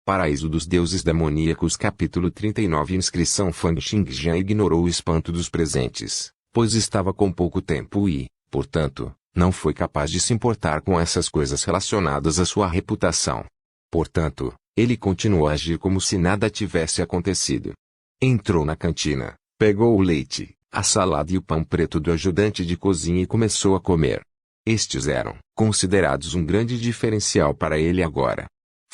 Paraíso dos Deuses Demoníacos capítulo 39 Inscrição Fang Xingjian ignorou o espanto dos presentes, pois estava com pouco tempo e, portanto, não foi capaz de se importar com essas coisas relacionadas à sua reputação. Portanto, ele continuou a agir como se nada tivesse acontecido. Entrou na cantina, pegou o leite, a salada e o pão preto do ajudante de cozinha e começou a comer. Estes eram considerados um grande diferencial para ele agora.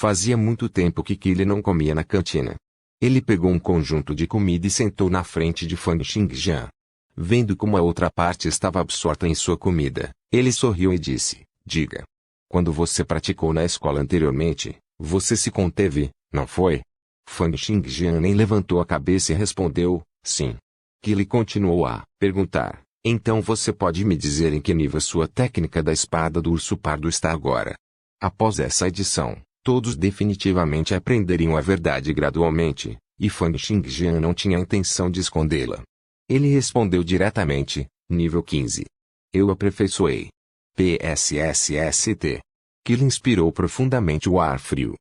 Fazia muito tempo que ele não comia na cantina. Ele pegou um conjunto de comida e sentou na frente de Fang Xingjian. Vendo como a outra parte estava absorta em sua comida, ele sorriu e disse: diga. Quando você praticou na escola anteriormente, você se conteve, não foi? Fang Xingjian nem levantou a cabeça e respondeu: sim. Ele continuou a perguntar: então você pode me dizer em que nível sua técnica da espada do urso pardo está agora? Após essa edição, todos definitivamente aprenderiam a verdade gradualmente, e Fang Xingjian não tinha a intenção de escondê-la. Ele respondeu diretamente: nível 15. Eu aperfeiçoei. PSSST. Ele inspirou profundamente o ar frio.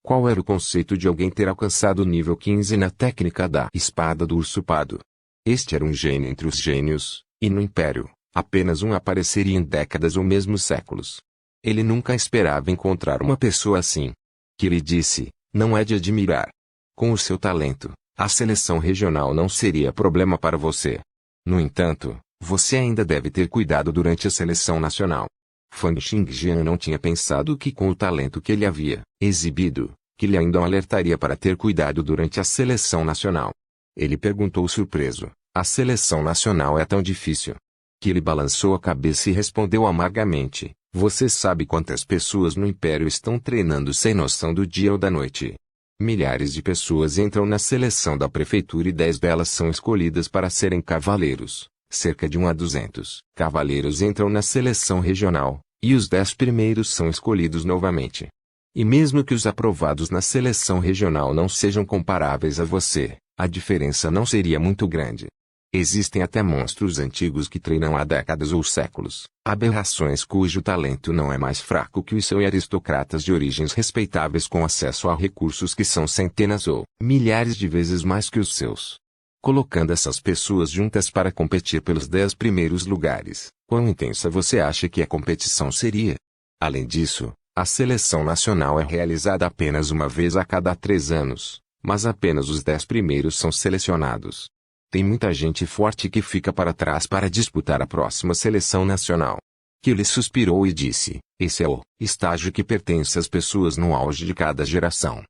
Qual era o conceito de alguém ter alcançado o nível 15 na técnica da espada do urso pardo? Este era um gênio entre os gênios, e no Império, apenas um apareceria em décadas ou mesmo séculos. Ele nunca esperava encontrar uma pessoa assim. Ele disse: não é de admirar. Com o seu talento, a seleção regional não seria problema para você. No entanto, você ainda deve ter cuidado durante a seleção nacional. Fang Xingjian não tinha pensado que com o talento que ele havia exibido, ele ainda o alertaria para ter cuidado durante a seleção nacional. Ele perguntou surpreso: a seleção nacional é tão difícil? Ele balançou a cabeça e respondeu amargamente: você sabe quantas pessoas no Império estão treinando sem noção do dia ou da noite? Milhares de pessoas entram na seleção da prefeitura e 10 delas são escolhidas para serem cavaleiros. Cerca de 1 a 200 cavaleiros entram na seleção regional, e os 10 primeiros são escolhidos novamente. E mesmo que os aprovados na seleção regional não sejam comparáveis a você, a diferença não seria muito grande. Existem até monstros antigos que treinam há décadas ou séculos, aberrações cujo talento não é mais fraco que o seu e aristocratas de origens respeitáveis com acesso a recursos que são centenas ou milhares de vezes mais que os seus. Colocando essas pessoas juntas para competir pelos 10 primeiros lugares, quão intensa você acha que a competição seria? Além disso, a seleção nacional é realizada apenas uma vez a cada 3 anos, mas apenas os 10 primeiros são selecionados. Tem muita gente forte que fica para trás para disputar a próxima seleção nacional. Ele suspirou e disse: esse é o estágio que pertence às pessoas no auge de cada geração.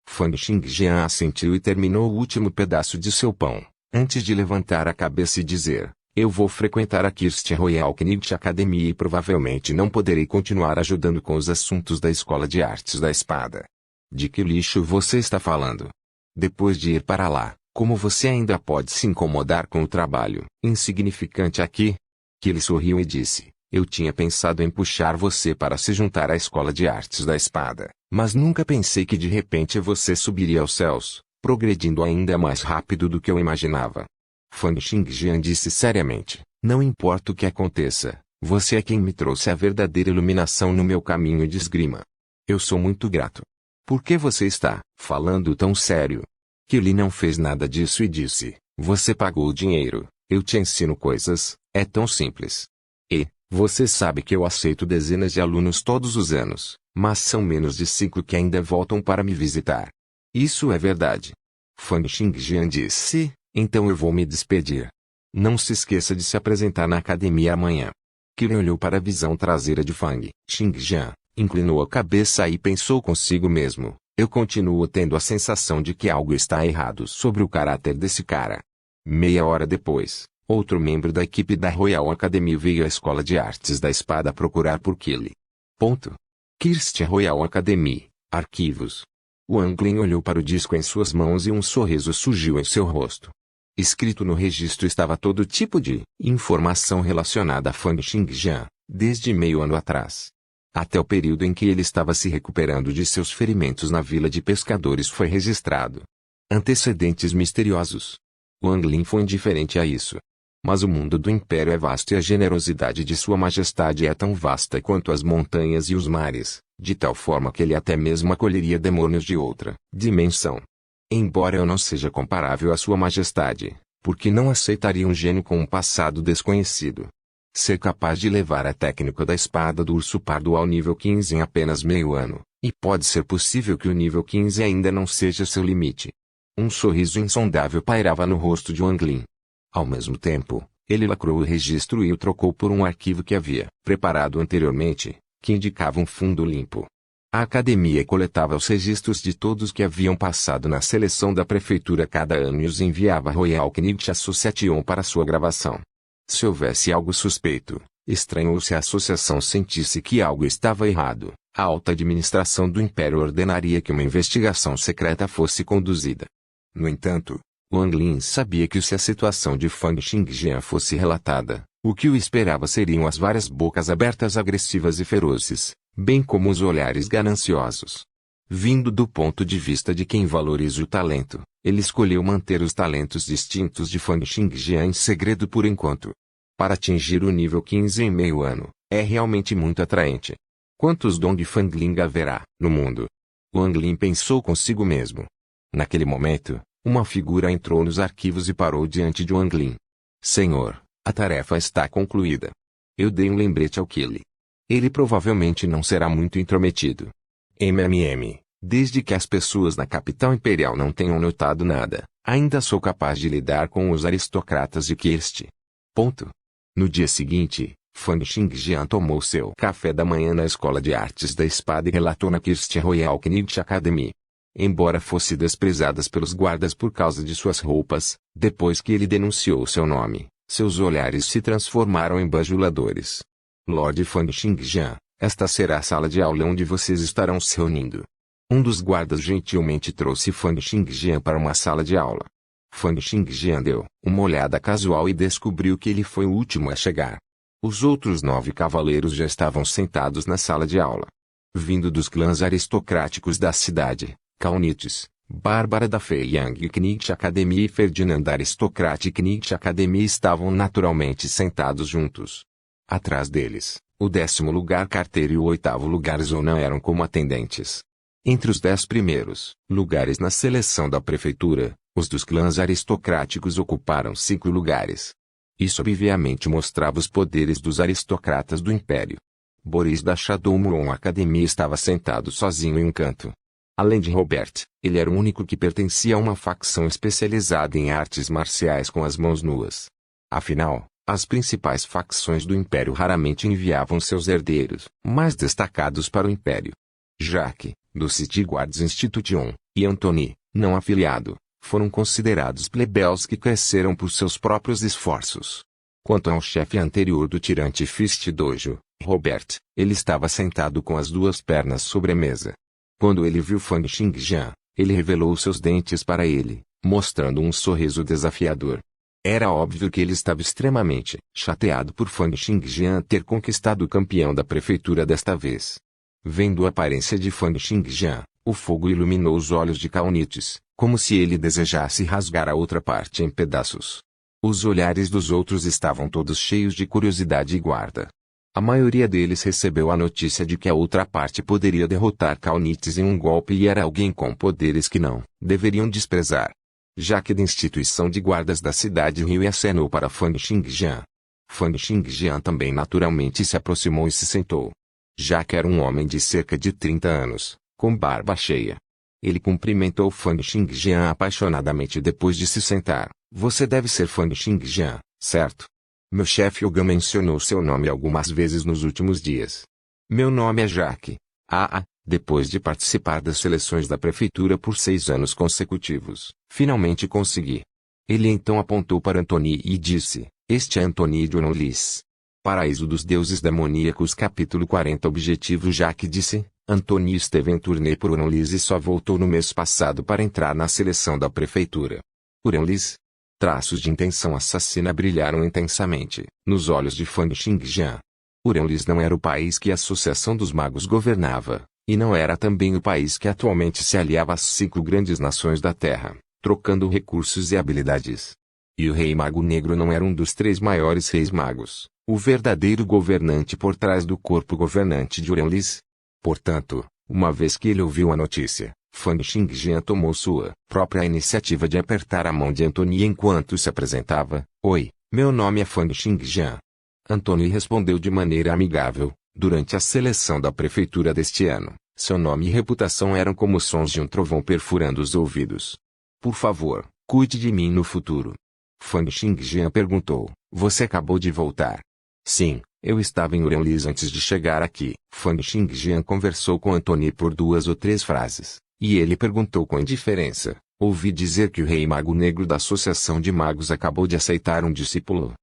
Fang Xingjian assentiu e terminou o último pedaço de seu pão, antes de levantar a cabeça e dizer: eu vou frequentar a Christian Royal Knight Academy e provavelmente não poderei continuar ajudando com os assuntos da Escola de Artes da Espada. De que lixo você está falando? Depois de ir para lá, como você ainda pode se incomodar com o trabalho insignificante aqui? Ele sorriu e disse: eu tinha pensado em puxar você para se juntar à Escola de Artes da Espada, mas nunca pensei que de repente você subiria aos céus, progredindo ainda mais rápido do que eu imaginava. Fang Xingjian disse seriamente: não importa o que aconteça, você é quem me trouxe a verdadeira iluminação no meu caminho de esgrima. Eu sou muito grato. Por que você está falando tão sério? Ele não fez nada disso e disse: você pagou o dinheiro, eu te ensino coisas, é tão simples. E, você sabe que eu aceito dezenas de alunos todos os anos, mas são menos de 5 que ainda voltam para me visitar. Isso é verdade. Fang Xingjian disse: então eu vou me despedir. Não se esqueça de se apresentar na academia amanhã. Ele olhou para a visão traseira de Fang Xingjian, inclinou a cabeça e pensou consigo mesmo: eu continuo tendo a sensação de que algo está errado sobre o caráter desse cara. Meia hora depois, outro membro da equipe da Royal Academy veio à Escola de Artes da Espada procurar por Kili. Christian Royal Academy, arquivos. Wang Lin olhou para o disco em suas mãos e um sorriso surgiu em seu rosto. Escrito no registro estava todo tipo de informação relacionada a Fang Xingjian, desde meio ano atrás. Até o período em que ele estava se recuperando de seus ferimentos na vila de pescadores foi registrado. Antecedentes misteriosos. Wang Lin foi indiferente a isso. Mas o mundo do Império é vasto e a generosidade de Sua Majestade é tão vasta quanto as montanhas e os mares. de tal forma que ele até mesmo acolheria demônios de outra dimensão. Embora eu não seja comparável à sua majestade, porque não aceitaria um gênio com um passado desconhecido. Ser capaz de levar a técnica da espada do urso pardo ao nível 15 em apenas meio ano, e pode ser possível que o nível 15 ainda não seja seu limite. Um sorriso insondável pairava no rosto de Wang Lin. Ao mesmo tempo, ele lacrou o registro e o trocou por um arquivo que havia preparado anteriormente, que indicava um fundo limpo. A academia coletava os registros de todos que haviam passado na seleção da prefeitura cada ano e os enviava à Royal Knight Association para sua gravação. Se houvesse algo suspeito, estranho ou se a associação sentisse que algo estava errado, a alta administração do Império ordenaria que uma investigação secreta fosse conduzida. No entanto, Wang Lin sabia que se a situação de Fang Xingjian fosse relatada, o que o esperava seriam as várias bocas abertas agressivas e ferozes, bem como os olhares gananciosos. Vindo do ponto de vista de quem valoriza o talento, ele escolheu manter os talentos distintos de Fang Xingjian em segredo por enquanto. Para atingir o nível 15 em meio ano, é realmente muito atraente. Quantos Dong Fangling haverá no mundo? Wang Lin pensou consigo mesmo. Naquele momento, uma figura entrou nos arquivos e parou diante de Wang Lin. Senhor, a tarefa está concluída. Eu dei um lembrete ao Kili. Ele provavelmente não será muito intrometido. Desde que as pessoas na capital imperial não tenham notado nada, ainda sou capaz de lidar com os aristocratas de Kirst. Ponto. No dia seguinte, Fang Xingjian tomou seu café da manhã na Escola de Artes da Espada e relatou na Kirst Royal Knight Academy. Embora fosse desprezadas pelos guardas por causa de suas roupas, depois que ele denunciou seu nome, seus olhares se transformaram em bajuladores. Lord Fang Xingjian, esta será a sala de aula onde vocês estarão se reunindo. Um dos guardas gentilmente trouxe Fang Xingjian para uma sala de aula. Fang Xingjian deu uma olhada casual e descobriu que ele foi o último a chegar. Os outros 9 cavaleiros já estavam sentados na sala de aula. Vindo dos clãs aristocráticos da cidade, Kaunites, Bárbara da Fei Yang Knight Academy e Ferdinand Aristocratic Knight Academy estavam naturalmente sentados juntos. Atrás deles, o 10º lugar carteiro e o 8º lugar zona eram como atendentes. Entre os 10 primeiros lugares na seleção da prefeitura, os dos clãs aristocráticos ocuparam 5 lugares. Isso obviamente mostrava os poderes dos aristocratas do Império. Boris da Shadow Moon Academy estava sentado sozinho em um canto. Além de Robert, ele era o único que pertencia a uma facção especializada em artes marciais com as mãos nuas. Afinal, as principais facções do Império raramente enviavam seus herdeiros mais destacados para o Império. Jacques, do City Guards Institution, e Anthony, não afiliado, foram considerados plebeus que cresceram por seus próprios esforços. Quanto ao chefe anterior do tirante Fist Dojo, Robert, ele estava sentado com as 2 pernas sobre a mesa. Quando ele viu Fang Xingjian, ele revelou seus dentes para ele, mostrando um sorriso desafiador. Era óbvio que ele estava extremamente chateado por Fang Xingjian ter conquistado o campeão da prefeitura desta vez. Vendo a aparência de Fang Xingjian, o fogo iluminou os olhos de Kaunites, como se ele desejasse rasgar a outra parte em pedaços. Os olhares dos outros estavam todos cheios de curiosidade e guarda. A maioria deles recebeu a notícia de que a outra parte poderia derrotar Kaunites em um golpe e era alguém com poderes que não deveriam desprezar. Jacques da instituição de guardas da cidade riu e acenou para Fang Xingjian. Fang Xingjian também naturalmente se aproximou e se sentou. Jacques era um homem de cerca de 30 anos, com barba cheia. Ele cumprimentou Fang Xingjian apaixonadamente depois de se sentar. Você deve ser Fang Xingjian, certo? Meu chefe Yogan mencionou seu nome algumas vezes nos últimos dias. Meu nome é Jacques. Depois de participar das seleções da prefeitura por 6 anos consecutivos, finalmente consegui. Ele então apontou para Anthony e disse, este é Anthony de Onolis. Paraíso dos Deuses Demoníacos capítulo 40 Objetivo Jacques disse, Anthony esteve em turnê por Onolis e só voltou no mês passado para entrar na seleção da prefeitura. Onolis? Traços de intenção assassina brilharam intensamente nos olhos de Fang Xingjian. Onolis não era o país que a Associação dos Magos governava, e não era também o país que atualmente se aliava às 5 grandes nações da Terra, trocando recursos e habilidades. E o Rei Mago Negro não era um dos 3 maiores reis magos, o verdadeiro governante por trás do corpo governante de Onolis. Portanto, uma vez que ele ouviu a notícia, Fan Xingjian tomou sua própria iniciativa de apertar a mão de Antony enquanto se apresentava. Oi, meu nome é Fan Xingjian. Antony respondeu de maneira amigável. Durante a seleção da prefeitura deste ano, seu nome e reputação eram como sons de um trovão perfurando os ouvidos. Por favor, cuide de mim no futuro. Fan Xingjian perguntou, você acabou de voltar? Sim, eu estava em Urenlis antes de chegar aqui. Fan Xingjian conversou com Antony por 2 ou 3 frases, e ele perguntou com indiferença, ouvi dizer que o rei mago negro da Associação de Magos acabou de aceitar um discípulo.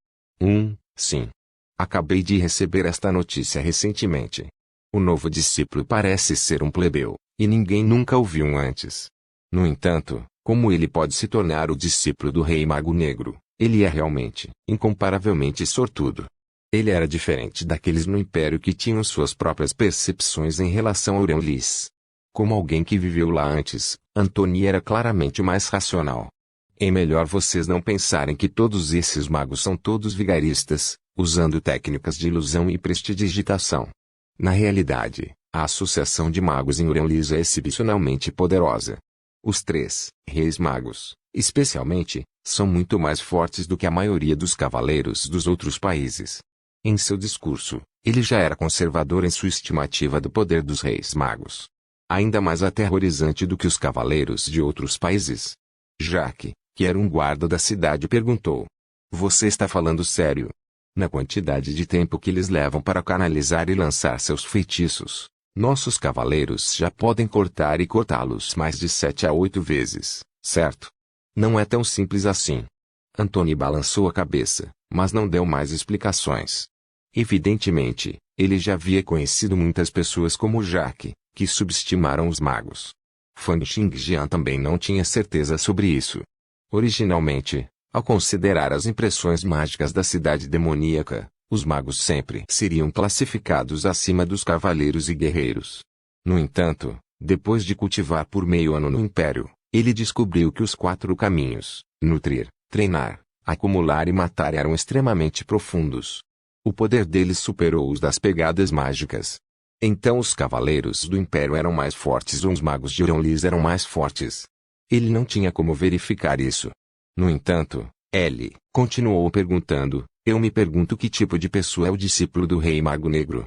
Sim. Acabei de receber esta notícia recentemente. O novo discípulo parece ser um plebeu, e ninguém nunca o viu antes. No entanto, como ele pode se tornar o discípulo do rei mago negro? Ele é realmente, incomparavelmente sortudo. Ele era diferente daqueles no Império que tinham suas próprias percepções em relação a Urenlis. Como alguém que viveu lá antes, Antony era claramente mais racional. É melhor vocês não pensarem que todos esses magos são todos vigaristas, usando técnicas de ilusão e prestidigitação. Na realidade, a Associação de Magos em Urenlis é excepcionalmente poderosa. Os 3 reis magos, especialmente, são muito mais fortes do que a maioria dos cavaleiros dos outros países. Em seu discurso, ele já era conservador em sua estimativa do poder dos reis magos. Ainda mais aterrorizante do que os cavaleiros de outros países. Jacques, que era um guarda da cidade, perguntou: você está falando sério? Na quantidade de tempo que eles levam para canalizar e lançar seus feitiços, nossos cavaleiros já podem cortar e cortá-los mais de 7 a 8 vezes, certo? Não é tão simples assim. Antony balançou a cabeça, mas não deu mais explicações. Evidentemente, ele já havia conhecido muitas pessoas como Jacques, que subestimaram os magos. Fan Xingjian também não tinha certeza sobre isso. Originalmente, ao considerar as impressões mágicas da cidade demoníaca, os magos sempre seriam classificados acima dos cavaleiros e guerreiros. No entanto, depois de cultivar por meio ano no Império, ele descobriu que os 4 caminhos, nutrir, treinar, acumular e matar, eram extremamente profundos. O poder deles superou os das pegadas mágicas. Então os cavaleiros do Império eram mais fortes ou os magos de Urenlis eram mais fortes. Ele não tinha como verificar isso. No entanto, ele continuou perguntando, eu me pergunto que tipo de pessoa é o discípulo do rei mago negro.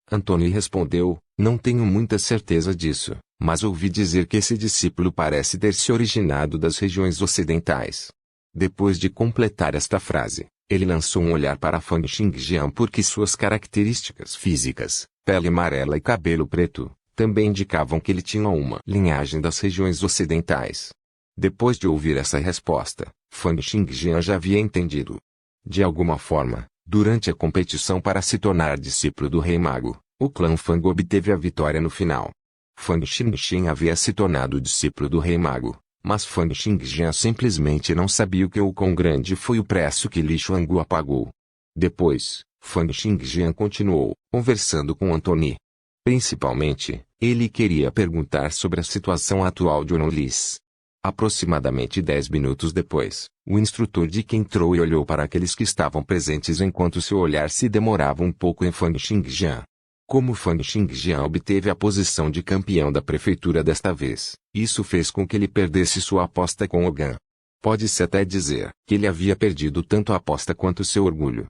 Antony respondeu, não tenho muita certeza disso, mas ouvi dizer que esse discípulo parece ter se originado das regiões ocidentais. Depois de completar esta frase, ele lançou um olhar para Fan Xingjian porque suas características físicas, pele amarela e cabelo preto, também indicavam que ele tinha uma linhagem das regiões ocidentais. Depois de ouvir essa resposta, Fan Xingjian já havia entendido. De alguma forma, durante a competição para se tornar discípulo do rei mago, o clã Fang obteve a vitória no final. Fan Xingjian havia se tornado discípulo do rei mago, mas Fan Xingjian simplesmente não sabia o quão grande foi o preço que Li Xuangu pagou. Depois, Fan Xingjian continuou, conversando com Antony. Principalmente, ele queria perguntar sobre a situação atual de Urenlis. Aproximadamente 10 minutos depois, o instrutor Dick entrou e olhou para aqueles que estavam presentes enquanto seu olhar se demorava um pouco em Fan Xingjian. Como Fan Xingjian obteve a posição de campeão da prefeitura desta vez, isso fez com que ele perdesse sua aposta com Ogan. Pode-se até dizer que ele havia perdido tanto a aposta quanto seu orgulho.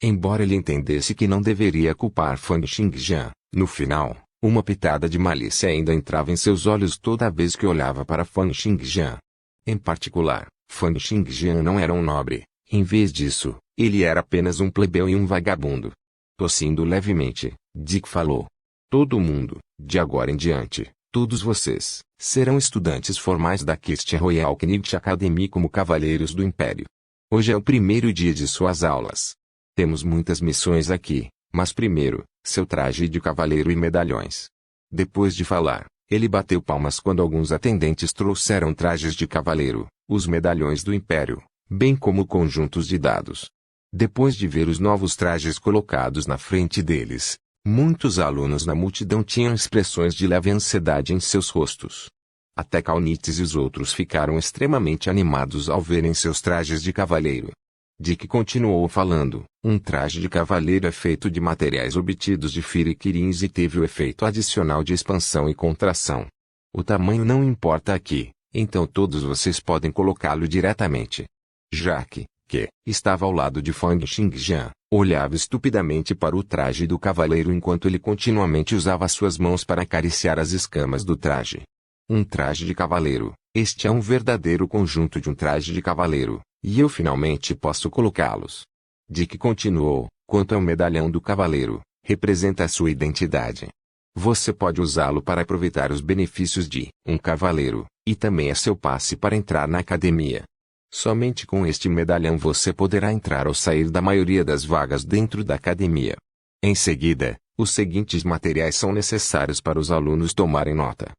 Embora ele entendesse que não deveria culpar Fan Xingjian, no final, uma pitada de malícia ainda entrava em seus olhos toda vez que olhava para Fan Xingjian. Em particular, Fan Xingjian não era um nobre. Em vez disso, ele era apenas um plebeu e um vagabundo. Tossindo levemente, Dick falou. Todo mundo, de agora em diante, todos vocês, serão estudantes formais da Christian Royal Knight Academy como cavaleiros do Império. Hoje é o primeiro dia de suas aulas. Temos muitas missões aqui, mas primeiro, seu traje de cavaleiro e medalhões. Depois de falar, ele bateu palmas quando alguns atendentes trouxeram trajes de cavaleiro, os medalhões do Império, bem como conjuntos de dados. Depois de ver os novos trajes colocados na frente deles, muitos alunos na multidão tinham expressões de leve ansiedade em seus rostos. Até Kaunites e os outros ficaram extremamente animados ao verem seus trajes de cavaleiro. Dick continuou falando. Um traje de cavaleiro é feito de materiais obtidos de firiquirins e teve o efeito adicional de expansão e contração. O tamanho não importa aqui, então todos vocês podem colocá-lo diretamente. Jack, que estava ao lado de Fang Xingjian, olhava estupidamente para o traje do cavaleiro enquanto ele continuamente usava suas mãos para acariciar as escamas do traje. Um traje de cavaleiro, este é um verdadeiro conjunto de um traje de cavaleiro, e eu finalmente posso colocá-los. Dick continuou, quanto ao medalhão do cavaleiro, representa a sua identidade. Você pode usá-lo para aproveitar os benefícios de um cavaleiro, e também é seu passe para entrar na academia. Somente com este medalhão você poderá entrar ou sair da maioria das vagas dentro da academia. Em seguida, os seguintes materiais são necessários para os alunos tomarem nota.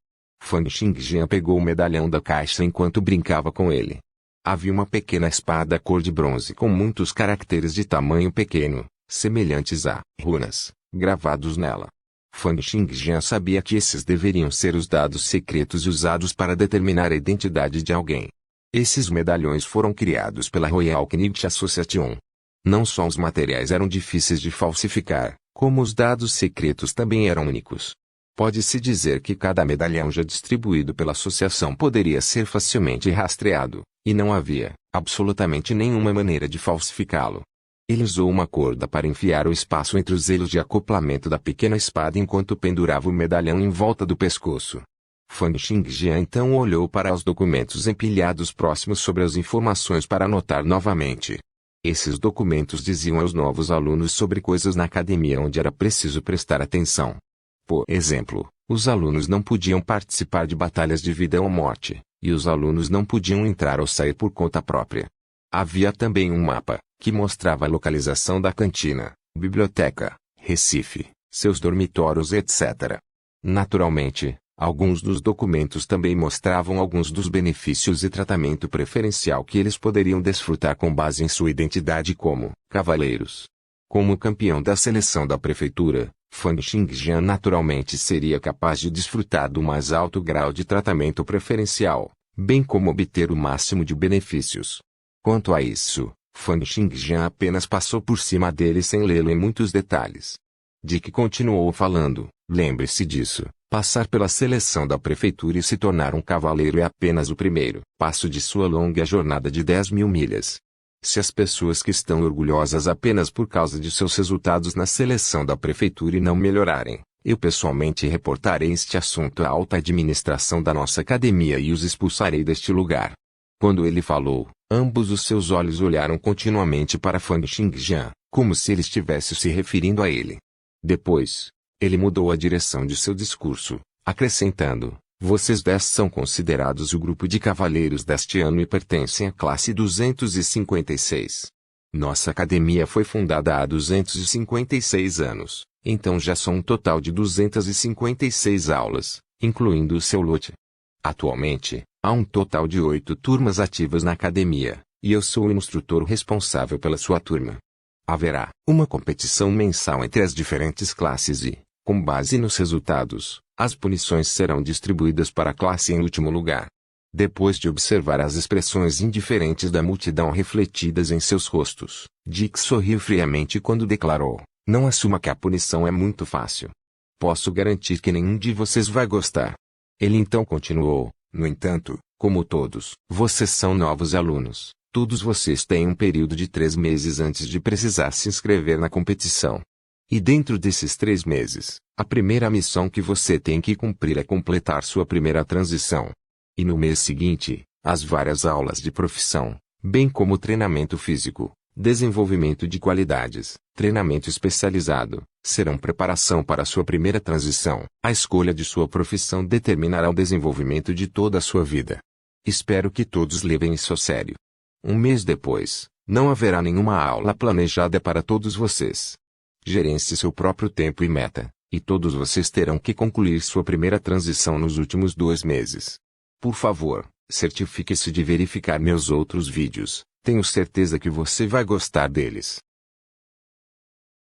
Fang Xingjian pegou o medalhão da caixa enquanto brincava com ele. Havia uma pequena espada cor de bronze com muitos caracteres de tamanho pequeno, semelhantes a runas, gravados nela. Fang Xingjian sabia que esses deveriam ser os dados secretos usados para determinar a identidade de alguém. Esses medalhões foram criados pela Royal Knight Association. Não só os materiais eram difíceis de falsificar, como os dados secretos também eram únicos. Pode-se dizer que cada medalhão já distribuído pela associação poderia ser facilmente rastreado, e não havia, absolutamente nenhuma maneira de falsificá-lo. Ele usou uma corda para enfiar o espaço entre os elos de acoplamento da pequena espada enquanto pendurava o medalhão em volta do pescoço. Fang Xingjian então olhou para os documentos empilhados próximos sobre as informações para anotar novamente. Esses documentos diziam aos novos alunos sobre coisas na academia onde era preciso prestar atenção. Por exemplo, os alunos não podiam participar de batalhas de vida ou morte, e os alunos não podiam entrar ou sair por conta própria. Havia também um mapa, que mostrava a localização da cantina, biblioteca, Recife, seus dormitórios etc. Naturalmente, alguns dos documentos também mostravam alguns dos benefícios e tratamento preferencial que eles poderiam desfrutar com base em sua identidade como cavaleiros. Como campeão da seleção da prefeitura, Fang Xingjian naturalmente seria capaz de desfrutar do mais alto grau de tratamento preferencial, bem como obter o máximo de benefícios. Quanto a isso, Fang Xingjian apenas passou por cima dele sem lê-lo em muitos detalhes. Dick continuou falando, lembre-se disso, passar pela seleção da prefeitura e se tornar um cavaleiro é apenas o primeiro passo de sua longa jornada de 10.000 milhas. Se as pessoas que estão orgulhosas apenas por causa de seus resultados na seleção da prefeitura e não melhorarem, eu pessoalmente reportarei este assunto à alta administração da nossa academia e os expulsarei deste lugar. Quando ele falou, ambos os seus olhos olharam continuamente para Fang Xingjian, como se ele estivesse se referindo a ele. Depois, ele mudou a direção de seu discurso, acrescentando: vocês 10 são considerados o grupo de cavaleiros deste ano e pertencem à classe 256. Nossa academia foi fundada há 256 anos, então já são um total de 256 aulas, incluindo o seu lote. Atualmente, há um total de 8 turmas ativas na academia, e eu sou o instrutor responsável pela sua turma. Haverá uma competição mensal entre as diferentes classes e, com base nos resultados, as punições serão distribuídas para a classe em último lugar. Depois de observar as expressões indiferentes da multidão refletidas em seus rostos, Dick sorriu friamente quando declarou: não assuma que a punição é muito fácil. Posso garantir que nenhum de vocês vai gostar. Ele então continuou: no entanto, como todos, vocês são novos alunos. Todos vocês têm um período de 3 meses antes de precisar se inscrever na competição. E dentro desses 3 meses, a primeira missão que você tem que cumprir é completar sua primeira transição. E no mês seguinte, as várias aulas de profissão, bem como treinamento físico, desenvolvimento de qualidades, treinamento especializado, serão preparação para sua primeira transição. A escolha de sua profissão determinará o desenvolvimento de toda a sua vida. Espero que todos levem isso a sério. Um mês depois, não haverá nenhuma aula planejada para todos vocês. Gerencie seu próprio tempo e meta, e todos vocês terão que concluir sua primeira transição nos últimos 2 meses. Por favor, certifique-se de verificar meus outros vídeos, tenho certeza que você vai gostar deles.